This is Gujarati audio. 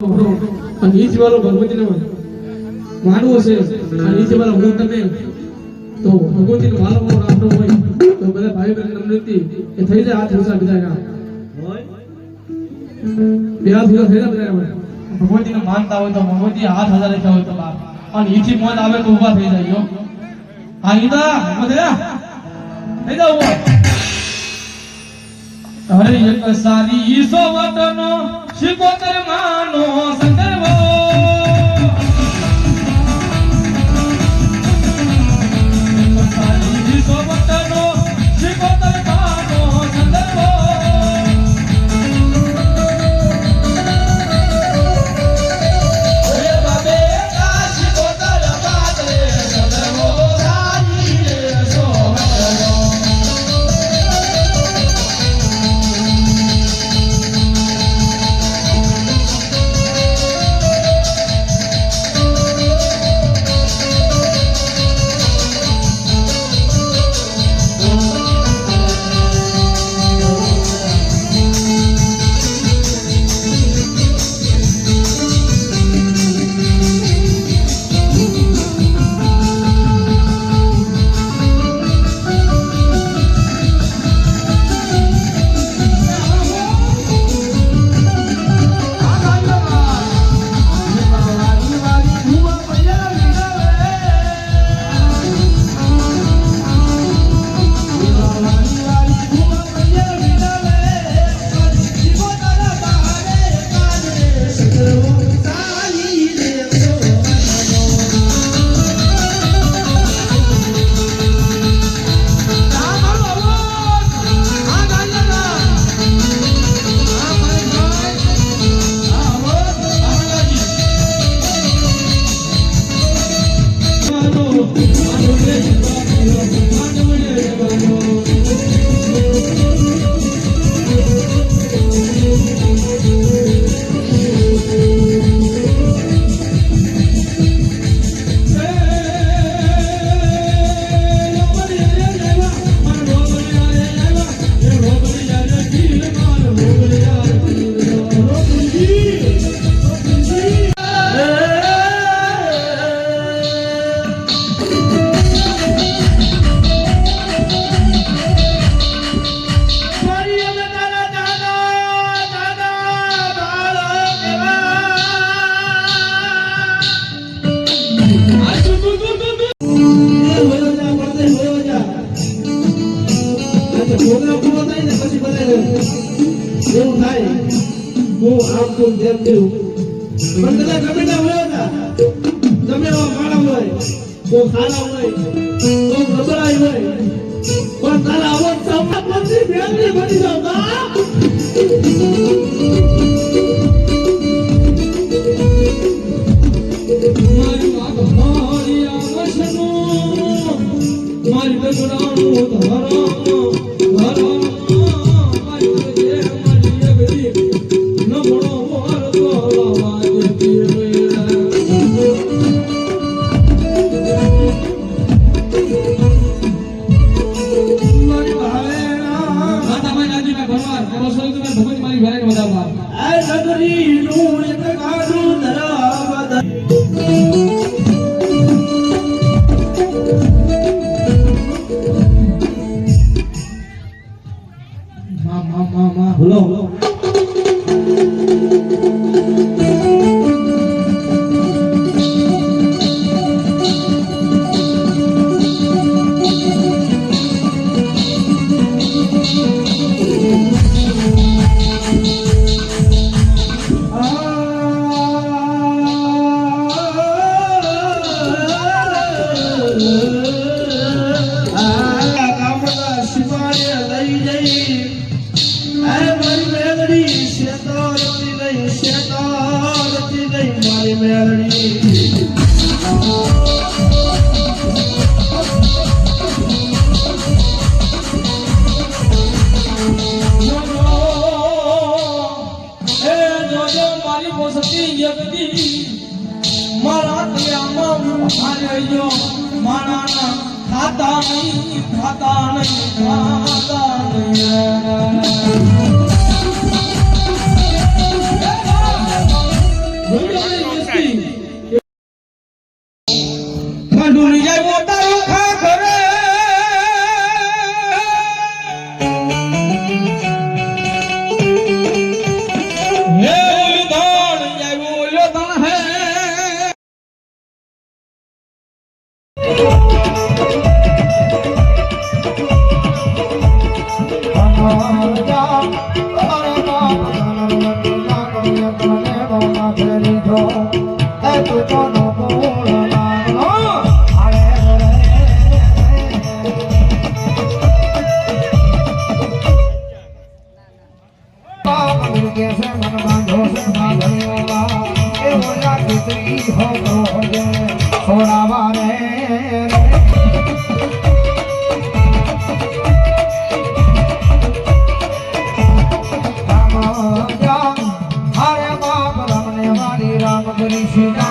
પકડો અને એ જીવાલો ભગવતીને માનવો છે અને એ જીવાલો હું તમે તો ભગવતીનો માલો આપણો હોય તો બધા ભાઈ બહેન નમ્રતી એ થઈ જાય હાથ ઊંચા બધા હોય બે હાથ ઊંચા થઈ જાય બધા ભગવતીને માનતા હોય તો ભગવતી હાથ હજાર રાખ્યા હોય તો બાપ અને ઈથી મોત આવે તો ઊભા થઈ જાય હા ઈદા ઉભા થઈ જાવ અરે એક સારી ઈસો વતનો શિકોતર માનો સંદર્ભો એક સારી ઈસો વતનો શિકોતર માનો સંદર્ભો ડુલી જાય મોટા ખાખરે હે ઓલધાણ જાય ઓલધાણ હે રામ કરી